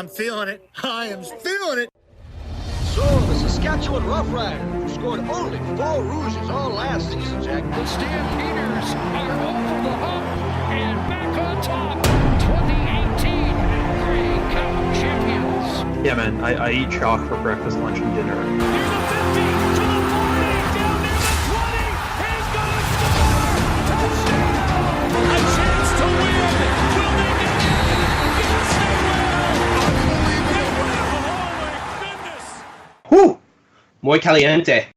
I'm feeling it. I am feeling it. So, the Saskatchewan Roughriders, who scored only 4 Rouges all last season, Jack. The Stampeders are over the hump and back on top. 2018 Grey Cup champions. Yeah, man, I eat chalk for breakfast, lunch, and dinner. Here's the 50 to the 40, down near the 20. He's going to score. Touchdown! A chance to win. Will they get it? Yes, they will. They will. Holy goodness. Whew! Muy caliente.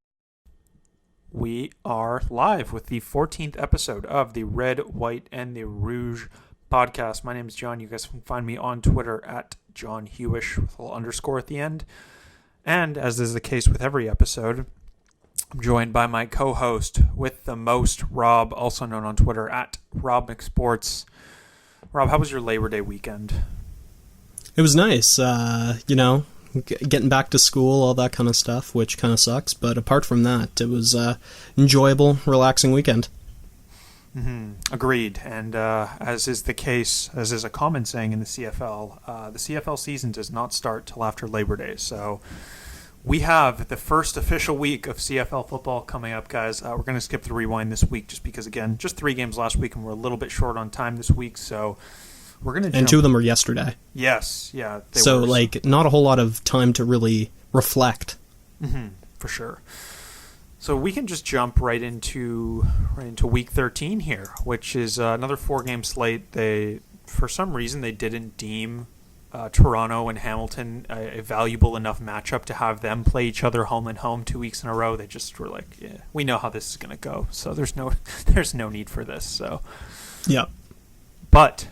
We are live with the 14th episode of the Red, White, and the Rouge podcast. My name is John. You guys can find me on Twitter at John Hewish with a little underscore at the end. And as is the case with every episode, I'm joined by my co-host with the most, Rob, also known on Twitter at Rob McSports. Rob, how was your Labor Day weekend? It was nice. Getting back to school, all that kind of stuff, which kind of sucks. But apart from that, it was enjoyable, relaxing weekend. Agreed. And as is the case, as is a common saying in the CFL, the CFL season does not start till after Labor Day. So we have the first official week of CFL football coming up, guys. We're going to skip the rewind this week just because, again, just 3 games last week, and we're a little bit short on time this week. So we're going to jump. And 2 of them were yesterday. Yes, yeah. So, not a whole lot of time to really reflect. For sure. So we can just jump right into week 13 here, which is another 4-game slate. For some reason, they didn't deem Toronto and Hamilton a valuable enough matchup to have them play each other home and home 2 weeks in a row. They just were like, yeah, we know how this is going to go, so there's no need for this. So, yeah. But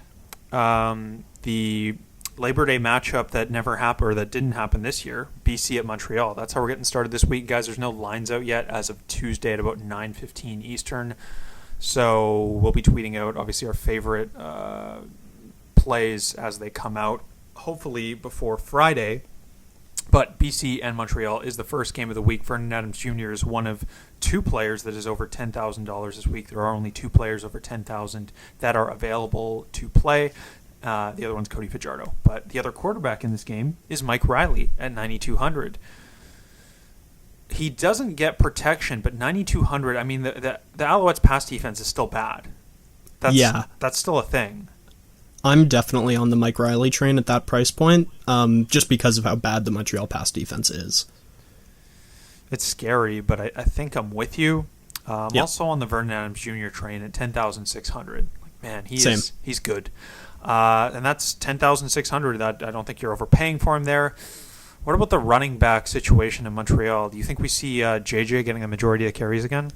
the Labor Day matchup that never happened, or that didn't happen this year, BC at Montreal. That's how we're getting started this week, guys. There's no lines out yet as of Tuesday at about 9:15 Eastern. So we'll be tweeting out, obviously, our favorite plays as they come out, hopefully before Friday. But BC and Montreal is the first game of the week. Vernon Adams Jr. is one of 2 players that is over $10,000 this week. There are only 2 players over $10,000 that are available to play. The other one's Cody Fajardo. But the other quarterback in this game is Mike Riley at 9,200. He doesn't get protection, but 9,200, I mean, the Alouettes' pass defense is still bad. That's still a thing. I'm definitely on the Mike Riley train at that price point, just because of how bad the Montreal pass defense is. It's scary, but I think I'm with you. I'm also on the Vernon Adams Jr. train at 10,600. Man, he's good. And that's 10,600. That I don't think you're overpaying for him there. What about the running back situation in Montreal? Do you think we see JJ getting a majority of carries again?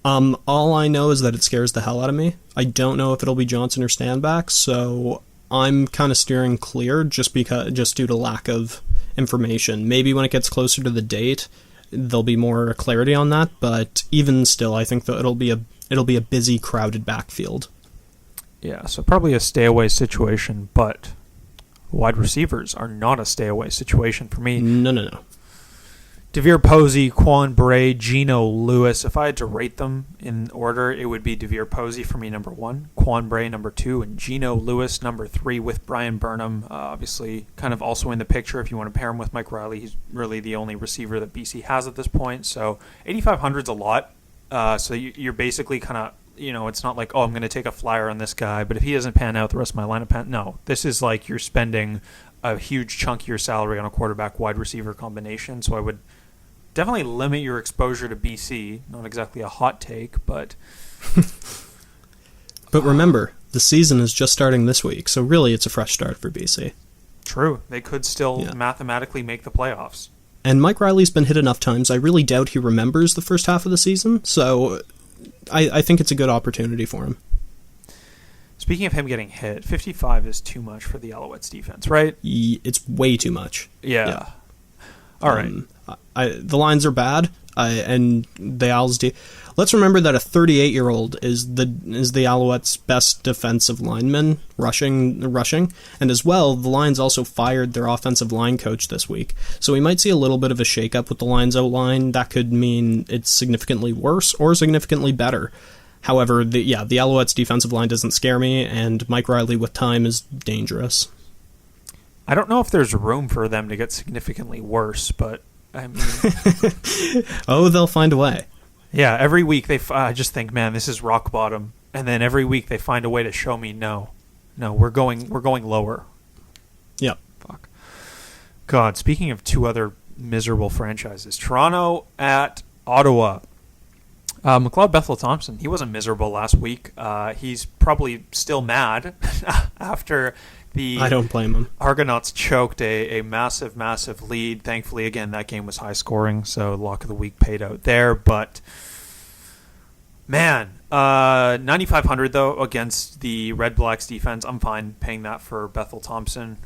All I know is that it scares the hell out of me. I don't know if it'll be Johnson or Stanback, so I'm kind of steering clear just due to lack of information. Maybe when it gets closer to the date, there'll be more clarity on that. But even still, I think that it'll be a busy, crowded backfield. Yeah, so probably a stay-away situation, but wide receivers are not a stay-away situation for me. No. DeVere Posey, Quan Bray, Geno Lewis. If I had to rate them in order, it would be DeVere Posey for me number 1, Quan Bray number 2, and Geno Lewis number 3 with Brian Burnham. Obviously, kind of also in the picture if you want to pair him with Mike Riley. He's really the only receiver that BC has at this point. So 8,500 is a lot. So you're basically kind of, it's not like, I'm going to take a flyer on this guy, but if he doesn't pan out, the rest of my lineup no. This is like you're spending a huge chunk of your salary on a quarterback wide receiver combination. So I would definitely limit your exposure to BC. Not exactly a hot take, but But remember, the season is just starting this week, so really it's a fresh start for BC. True. They could still mathematically make the playoffs. And Mike Riley's been hit enough times, I really doubt he remembers the first half of the season, so I think it's a good opportunity for him. Speaking of him getting hit, 55 is too much for the Alouettes defense, right? It's way too much. Yeah. All right. The lines are bad, and the Owls let's remember that a 38-year-old is the Alouettes' best defensive lineman rushing, and as well, the Lions also fired their offensive line coach this week. So we might see a little bit of a shakeup with the Lions O-line. That could mean it's significantly worse or significantly better. However, the Alouettes' defensive line doesn't scare me, and Mike Riley with time is dangerous. I don't know if there's room for them to get significantly worse, but I mean, Oh, they'll find a way. yeah. Every week I just think, man, this is rock bottom, and then every week they find a way to show me, no, we're going lower. Yep. Fuck. God, speaking of two other miserable franchises, Toronto at Ottawa. McLeod Bethel-Thompson, he wasn't miserable last week. He's probably still mad after the I don't blame him. Argonauts choked a massive, massive lead. Thankfully, again, that game was high scoring, so lock of the week paid out there. But, man, 9,500, though, against the Red Blacks defense. I'm fine paying that for Bethel-Thompson.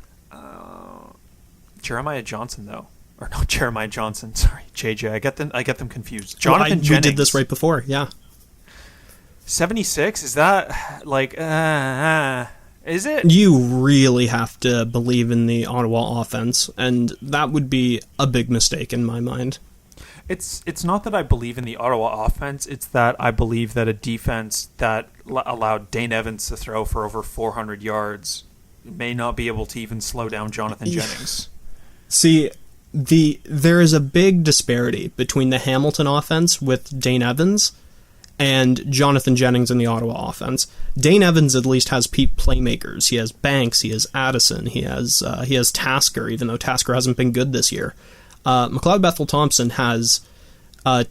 Jeremiah Johnson, though. Or no, Jeremiah Johnson. Sorry, JJ. I get them confused. Jonathan Jennings. We did this right before, yeah. 76? Is that, like, is it? You really have to believe in the Ottawa offense, and that would be a big mistake in my mind. It's not that I believe in the Ottawa offense. It's that I believe that a defense that allowed Dane Evans to throw for over 400 yards may not be able to even slow down Jonathan Jennings. See, there is a big disparity between the Hamilton offense with Dane Evans and Jonathan Jennings in the Ottawa offense. Dane Evans at least has playmakers. He has Banks, he has Addison, he has Tasker, even though Tasker hasn't been good this year. McLeod Bethel-Thompson has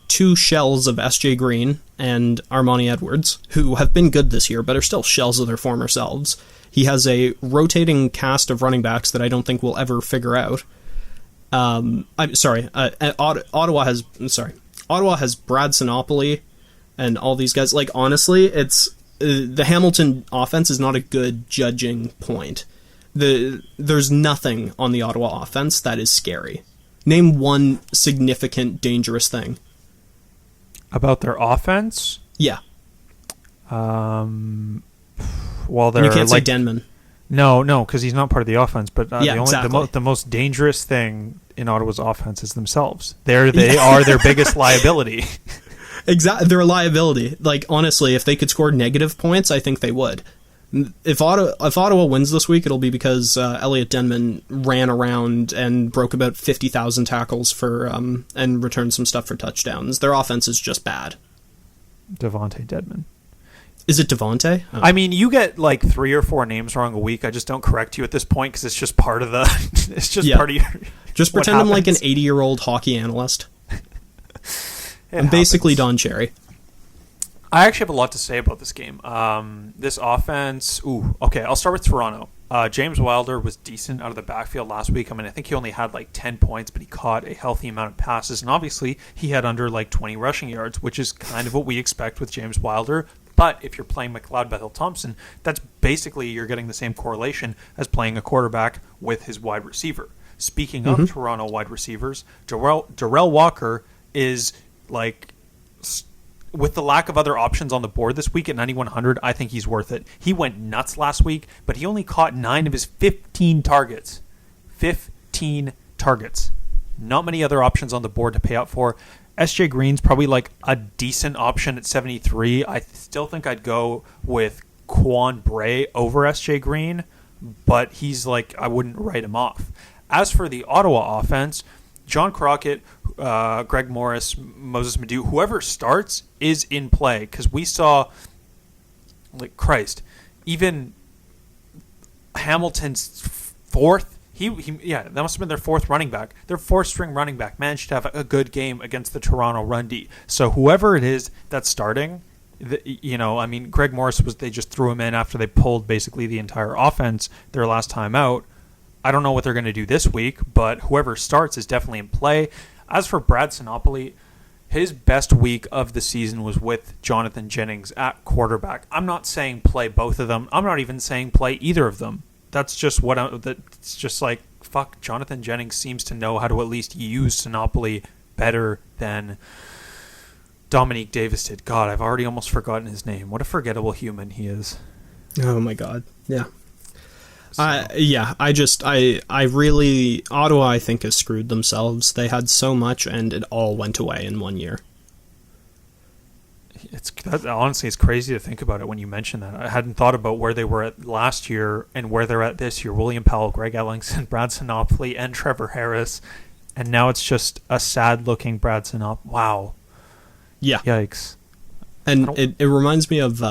two shells of S.J. Green and Armani Edwards, who have been good this year, but are still shells of their former selves. He has a rotating cast of running backs that I don't think we'll ever figure out. Ottawa has Brad Sinopoli and all these guys. Like, honestly, it's the Hamilton offense is not a good judging point. There's nothing on the Ottawa offense that is scary. Name one significant dangerous thing About their offense? Yeah. Well, they're You can't say Denman. No, because he's not part of the offense. But exactly. the most dangerous thing in Ottawa's offense is themselves. They are their biggest liability. Exactly, they're a liability. Like, honestly, if they could score negative points, I think they would. If Ottawa wins this week, it'll be because Elliot Denman ran around and broke about 50,000 tackles for and returned some stuff for touchdowns. Their offense is just bad. Devontae Dedmon. Is it Devontae? Oh. I mean, you get like 3 or 4 names wrong a week. I just don't correct you at this point because it's just part of the. It's just part of your. Just pretend I'm like an 80-year-old hockey analyst. I'm basically Don Cherry. I actually have a lot to say about this game. This offense. Okay. I'll start with Toronto. James Wilder was decent out of the backfield last week. I mean, I think he only had like 10 points, but he caught a healthy amount of passes, and obviously he had under like 20 rushing yards, which is kind of what we expect with James Wilder. But if you're playing McLeod Bethel-Thompson, that's basically you're getting the same correlation as playing a quarterback with his wide receiver. Speaking of Toronto wide receivers, Darrell Walker is like, with the lack of other options on the board this week at 9,100, I think he's worth it. He went nuts last week, but he only caught 9 of his 15 targets. 15 targets. Not many other options on the board to pay out for. SJ Green's probably like a decent option at 73. I still think I'd go with Quan Bray over SJ Green, but he's like, I wouldn't write him off. As for the Ottawa offense, John Crockett, Greg Morris, Moses Madu, whoever starts is in play, because we saw, like, Christ, even Hamilton's fourth, that must have been their fourth running back. Their fourth-string running back managed to have a good game against the Toronto run D. So whoever it is that's starting, Greg Morris they just threw him in after they pulled basically the entire offense their last time out. I don't know what they're going to do this week, but whoever starts is definitely in play. As for Brad Sinopoli, his best week of the season was with Jonathan Jennings at quarterback. I'm not saying play both of them. I'm not even saying play either of them. That's just it's just like, fuck, Jonathan Jennings seems to know how to at least use Sinopoli better than Dominique Davis did. God, I've already almost forgotten his name. What a forgettable human he is. Oh my God. Yeah. So. Ottawa, I think, has screwed themselves. They had so much, and it all went away in 1 year. Honestly, it's crazy to think about it when you mention that. I hadn't thought about where they were at last year and where they're at this year. William Powell, Greg Ellingson, Brad Sinopoli, and Trevor Harris. And now it's just a sad-looking Brad Sinopoli. Wow. Yeah. Yikes. And it reminds me of,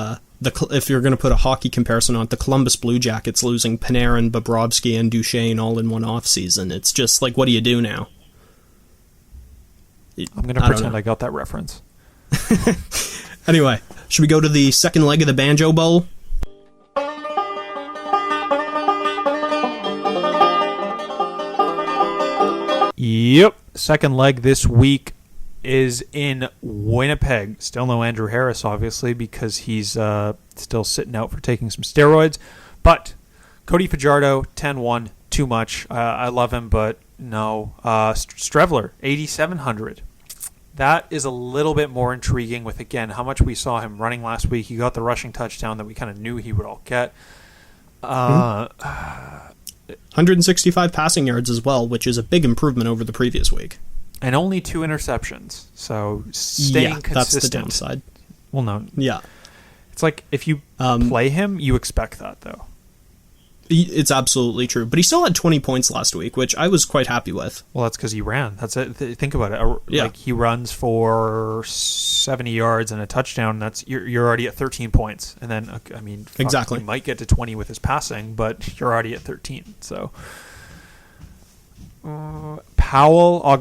if you're going to put a hockey comparison on it, the Columbus Blue Jackets losing Panarin, Bobrovsky, and Duchesne all in one offseason. It's just like, what do you do now? I'm going to pretend I got that reference. Anyway, should we go to the second leg of the Banjo Bowl? Yep. Second leg this week is in Winnipeg. Still no Andrew Harris, obviously, because he's still sitting out for taking some steroids. But Cody Fajardo, 10-1, too much. I love him, but no. Strevler, 8,700. That is a little bit more intriguing with, again, how much we saw him running last week. He got the rushing touchdown that we kind of knew he would all get. 165 passing yards as well, which is a big improvement over the previous week. And only 2 interceptions. So staying consistent. That's the downside. Well, no. Yeah. It's like if you play him, you expect that, though. It's absolutely true. But he still had 20 points last week, which I was quite happy with. Well, that's because he ran. That's it. Think about it. Yeah. Like, he runs for 70 yards and a touchdown. That's you're already at 13 points. And then, I mean, exactly. He might get to 20 with his passing, but you're already at 13. So, Powell,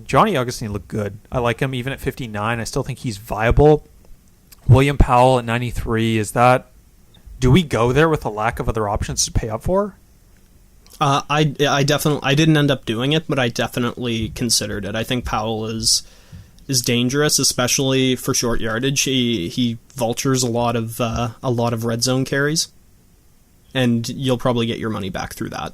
Johnny Augustine looked good. I like him even at 59. I still think he's viable. William Powell at 93. Do we go there with a lack of other options to pay up for? I didn't end up doing it, but I definitely considered it. I think Powell is dangerous, especially for short yardage. He vultures a lot of red zone carries, and you'll probably get your money back through that.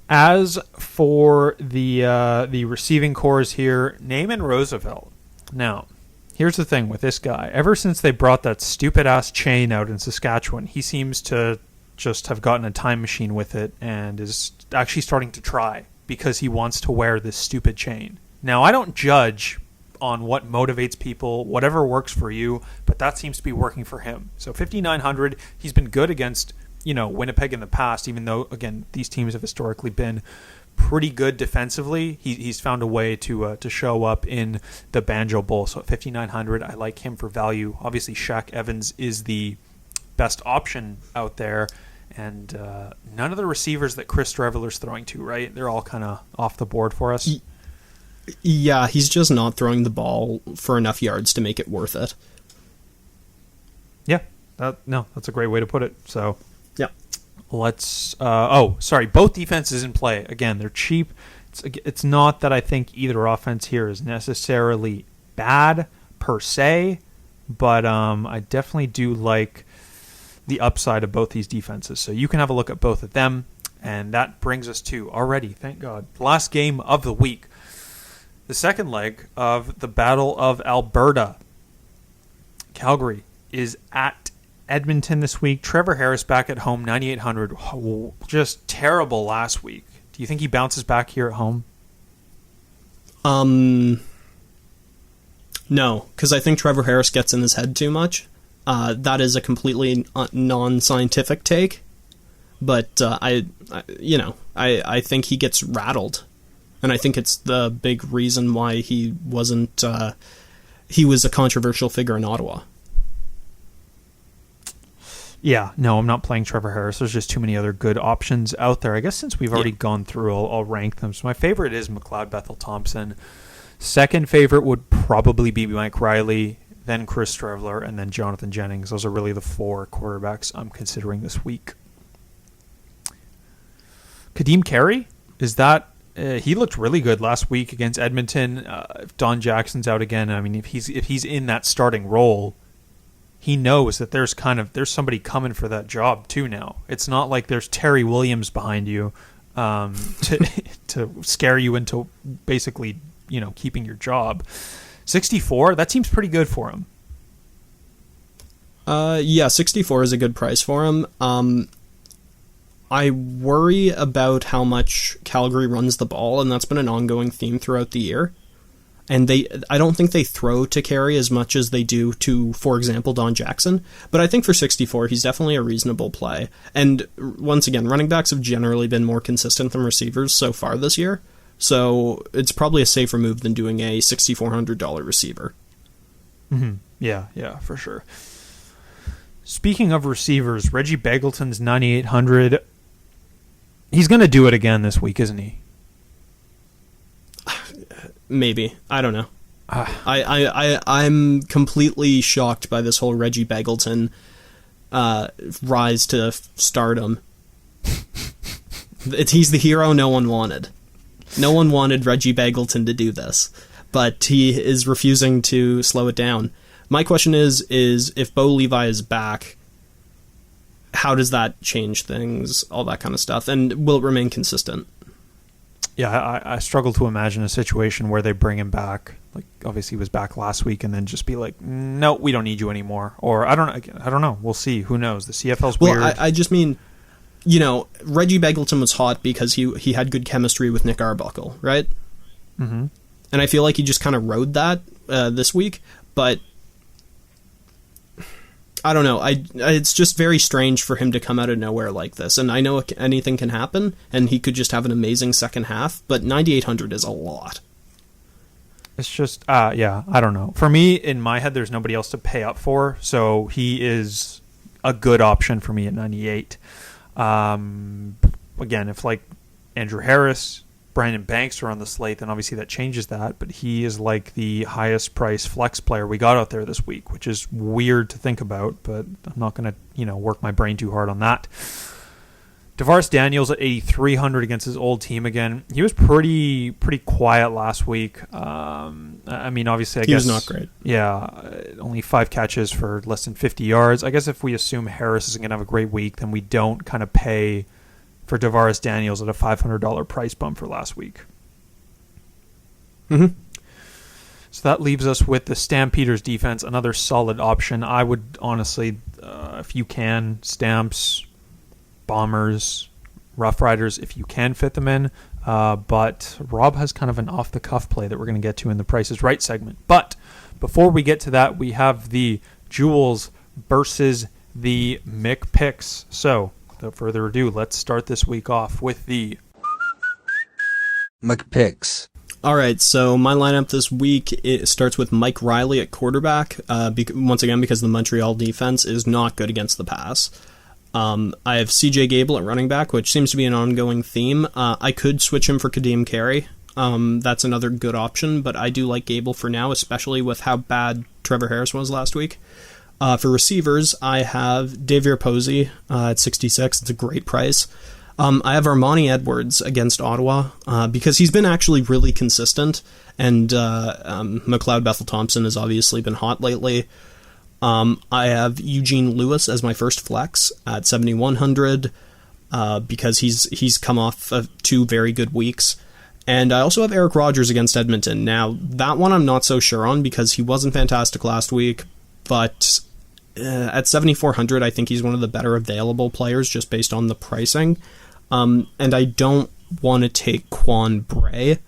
As for the receiving cores here, Naaman Roosevelt. Now, here's the thing with this guy. Ever since they brought that stupid-ass chain out in Saskatchewan, he seems to just have gotten a time machine with it and is actually starting to try because he wants to wear this stupid chain. Now, I don't judge on what motivates people, whatever works for you, but that seems to be working for him. So 5,900, he's been good against, Winnipeg in the past, even though, again, these teams have historically been pretty good defensively. He's found a way to show up in the Banjo Bowl. So at 5,900, I like him for value. Obviously, Shaq Evans is the best option out there, and none of the receivers that Chris Streveler's throwing to, right? They're all kind of off the board for us. Yeah, he's just not throwing the ball for enough yards to make it worth it. Yeah, that's a great way to put it. So, yeah. Let's. Both defenses in play. Again, they're cheap. It's not that I think either offense here is necessarily bad per se, but I definitely do like the upside of both these defenses. So you can have a look at both of them, and that brings us to already, thank God, the last game of the week, the second leg of the Battle of Alberta. Calgary is at Edmonton this week. Trevor Harris back at home, 9,800. Just terrible last week. Do you think he bounces back here at home? No, because I think Trevor Harris gets in his head too much. That is a completely non-scientific take, but I think he gets rattled, and I think it's the big reason why he wasn't. He was a controversial figure in Ottawa. Yeah, no, I'm not playing Trevor Harris. There's just too many other good options out there. I guess since we've already gone through, I'll rank them. So my favorite is McLeod Bethel Thompson. Second favorite would probably be Mike Riley, then Chris Streveler, and then Jonathan Jennings. Those are really the 4 quarterbacks I'm considering this week. Kadeem Carey, is that... he looked really good last week against Edmonton. If Don Jackson's out again, I mean, if he's in that starting role, he knows that there's somebody coming for that job too now. It's not like there's Terry Williams behind you to scare you into basically, keeping your job. 64, that seems pretty good for him. 64 is a good price for him. I worry about how much Calgary runs the ball, and that's been an ongoing theme throughout the year. And I don't think they throw to Carey as much as they do to, for example, Don Jackson. But I think for 64, he's definitely a reasonable play. And once again, running backs have generally been more consistent than receivers so far this year. So it's probably a safer move than doing a $6,400 receiver. Mm-hmm. Yeah, for sure. Speaking of receivers, Reggie Begelton's 9,800. He's going to do it again this week, isn't he? Maybe. I don't know. I'm completely shocked by this whole Reggie Begelton rise to stardom. He's the hero no one wanted. No one wanted Reggie Begelton to do this, but he is refusing to slow it down. My question is if Bo Levi is back, how does that change things, all that kind of stuff, and will it remain consistent? Yeah, I struggle to imagine a situation where they bring him back. Like, obviously he was back last week, and then just be like, no, we don't need you anymore. Or I don't know. We'll see. Who knows? The CFL's weird. Well, I just mean, Reggie Begelton was hot because he had good chemistry with Nick Arbuckle, right? Mm-hmm. And I feel like he just kind of rode that this week, but I don't know. It's just very strange for him to come out of nowhere like this. And I know anything can happen, and he could just have an amazing second half, but 9,800 is a lot. It's just, I don't know. For me, in my head, there's nobody else to pay up for, so he is a good option for me at 98. Again, if like Andrew Harris, Brandon Banks are on the slate, then obviously that changes that, but he is like the highest price flex player we got out there this week, which is weird to think about, but I'm not going to, work my brain too hard on that. DeVaris Daniels at 8,300 against his old team again. He was pretty quiet last week. Obviously, I guess he was not great. Yeah, only 5 catches for less than 50 yards. I guess if we assume Harris isn't going to have a great week, then we don't kind of pay for DeVaris Daniels at a $500 price bump for last week. Mm-hmm. So that leaves us with the Stampeders defense, another solid option. I would honestly, if you can, Stamps, Bombers, Rough Riders, if you can fit them in. But Rob has kind of an off-the-cuff play that we're going to get to in the Price is Right segment. But before we get to that, we have the Jewels versus the McPicks. So without further ado, let's start this week off with the McPicks. All right, so my lineup this week, it starts with Mike Riley at quarterback, once again because the Montreal defense is not good against the pass. I have CJ Gable at running back, which seems to be an ongoing theme. I could switch him for Kadeem Carey. That's another good option, but I do like Gable for now, especially with how bad Trevor Harris was last week. For receivers, I have Davier Posey at 66. It's a great price. I have Armani Edwards against Ottawa because he's been actually really consistent, and McLeod Bethel-Thompson has obviously been hot lately. I have Eugene Lewis as my first flex at 7,100 because he's come off of 2 very good weeks. And I also have Eric Rogers against Edmonton. Now, that one I'm not so sure on because he wasn't fantastic last week, but at 7,400, I think he's one of the better available players just based on the pricing. And I don't want to take Quan Bray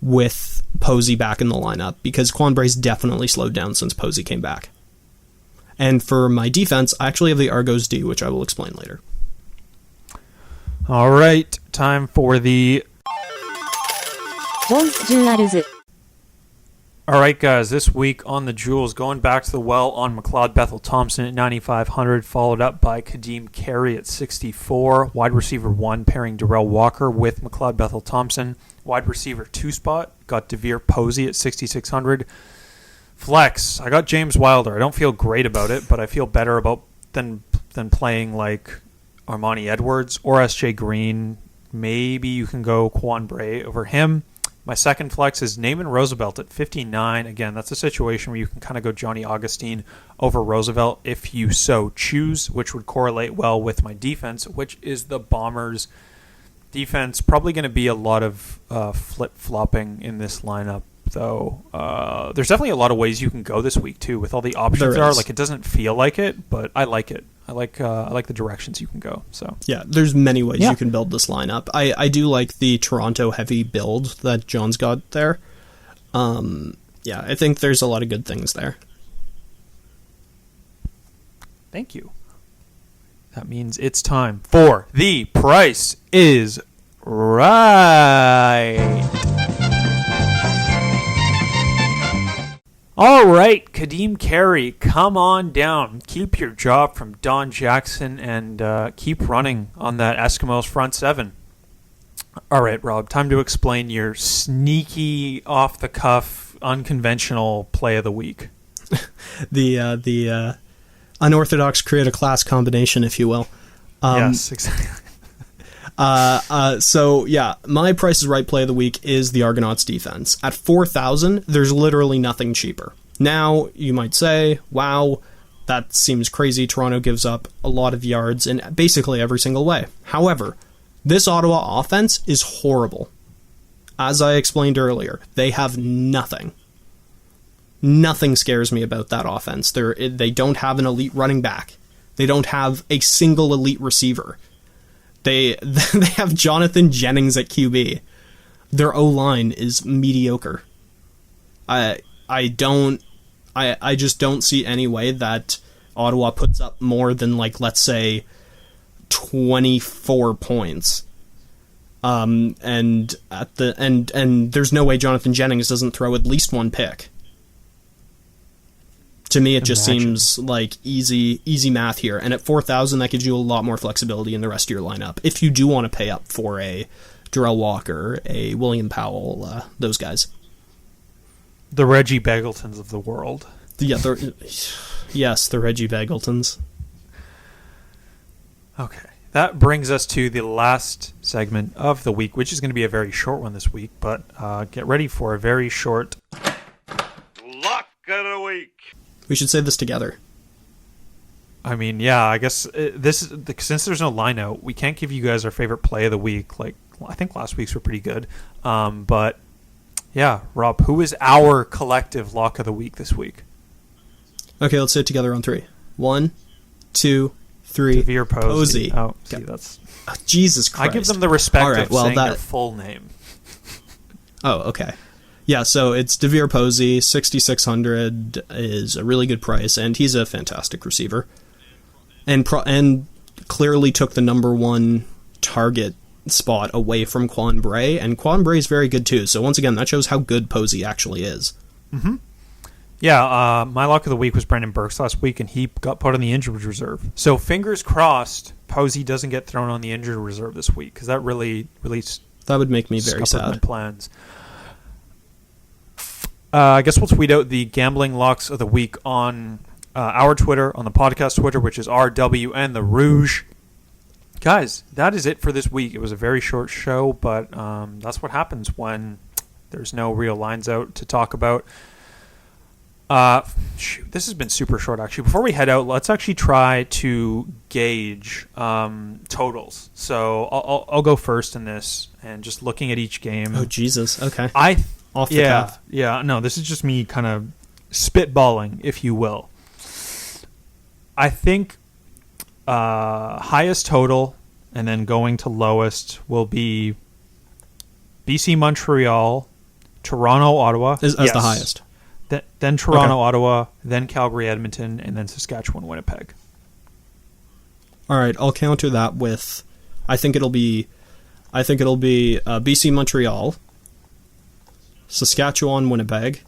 with Posey back in the lineup because Quan Bray's definitely slowed down since Posey came back. And for my defense, I actually have the Argos D, which I will explain later. All right, time for the All right, guys, this week on the Jewels, going back to the well on McLeod Bethel-Thompson at 9,500, followed up by Kadeem Carey at 64. Wide receiver 1 pairing Darrell Walker with McLeod Bethel-Thompson. Wide receiver 2 spot got Davier Posey at 6,600. Flex, I got James Wilder. I don't feel great about it, but I feel better about than playing like Armani Edwards or S.J. Green. Maybe you can go Quan Bray over him. My second flex is Naaman Roosevelt at 59. Again, that's a situation where you can kind of go Johnny Augustine over Roosevelt if you so choose, which would correlate well with my defense, which is the Bombers' defense. Probably going to be a lot of flip-flopping in this lineup, though. There's definitely a lot of ways you can go this week, too, with all the options there are. Like, it doesn't feel like it, but I like it. I like the directions you can go. So yeah, there's many ways you can build this lineup. I do like the Toronto heavy build that John's got there. yeah, I think there's a lot of good things there. Thank you. That means it's time for The Price is Right. All right, Kadeem Carey, come on down. Keep your job from Don Jackson and keep running on that Eskimos front seven. All right, Rob, time to explain your sneaky, off-the-cuff, unconventional play of the week. The unorthodox create-a-class combination, if you will. Yes, exactly. So, yeah, my Price is Right play of the week is the Argonauts defense. At 4,000, there's literally nothing cheaper. Now, you might say, wow, that seems crazy. Toronto gives up a lot of yards in basically every single way. However, this Ottawa offense is horrible. As I explained earlier, they have nothing. Nothing scares me about that offense. They don't have an elite running back. They don't have a single elite receiver. They have Jonathan Jennings at QB. Their O-line is mediocre. I just don't see any way that Ottawa puts up more than, like, let's say 24 points. And there's no way Jonathan Jennings doesn't throw at least one pick. To me, it just seems like easy math here. And at 4,000, that gives you a lot more flexibility in the rest of your lineup. If you do want to pay up for a Darrell Walker, a William Powell, those guys. The Reggie Begeltons of the world. Yeah, yes, the Reggie Begeltons. Okay. That brings us to the last segment of the week, which is going to be a very short one this week, but get ready for a very short Lock of the week. We should say this together. I mean, yeah, I guess since there's no line out, we can't give you guys our favorite play of the week. Like, I think last week's were pretty good. But, yeah, Rob, who is our collective lock of the week this week? Okay, let's say it together on 3. 1, 2, 3. Devere Posey. Oh, see, okay. that's... Oh, Jesus Christ. I give them the respect All right, of saying their full name. Oh, okay. Yeah, so it's Devere Posey, 6,600 is a really good price, and he's a fantastic receiver. And clearly took the number one target spot away from Quan Bray, and Quan Bray is very good too. So once again, that shows how good Posey actually is. Mm-hmm. Yeah, my lock of the week was Brandon Burks last week, and he got put on the injured reserve. So fingers crossed, Posey doesn't get thrown on the injured reserve this week, because that really that would make me very scuppered my sad. Plans. I guess we'll tweet out the gambling locks of the week on our Twitter, on the podcast Twitter, which is RWN the Rouge. Guys, that is it for this week. It was a very short show, but that's what happens when there's no real lines out to talk about. This has been super short, actually. Before we head out, let's actually try to gauge totals. So I'll go first in this, and just looking at each game. Oh, Jesus. Okay. Off the cuff. Yeah, no, this is just me kind of spitballing, if you will. I think highest total and then going to lowest will be BC Montreal, Toronto, Ottawa. As the highest. Then Toronto, okay. Ottawa, then Calgary, Edmonton, and then Saskatchewan, Winnipeg. All right, I'll counter that with I think it'll be BC Montreal, Saskatchewan, Winnipeg,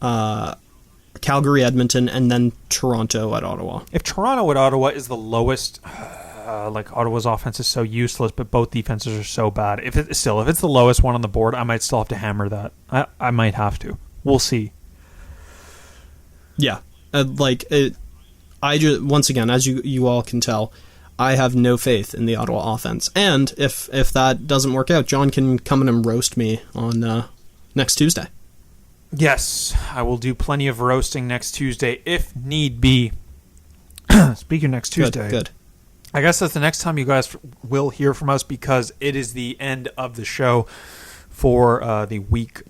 Calgary, Edmonton, and then Toronto at Ottawa. If Toronto at Ottawa is the lowest, like Ottawa's offense is so useless, but both defenses are so bad. If it's the lowest one on the board, I might still have to hammer that. I might have to. We'll see. Yeah, once again, as you all can tell, I have no faith in the Ottawa offense. And if that doesn't work out, John can come in and roast me on next Tuesday. Yes, I will do plenty of roasting next Tuesday if need be. Speaking of next Tuesday. Good. I guess that's the next time you guys will hear from us, because it is the end of the show for the Week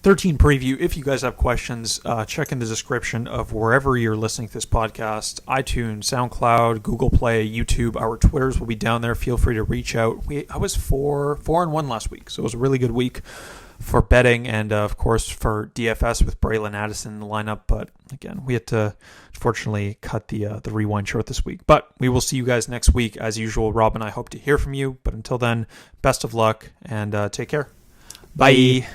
13 preview. If you guys have questions, check in the description of wherever you're listening to this podcast. iTunes, SoundCloud, Google Play, YouTube. Our Twitters will be down there. Feel free to reach out. I was 4-1 last week, so it was a really good week. for betting and, of course, for DFS with Braylon Addison in the lineup. But, again, we had to, unfortunately, cut the rewind short this week. But we will see you guys next week. As usual, Rob and I hope to hear from you. But until then, best of luck and take care. Bye.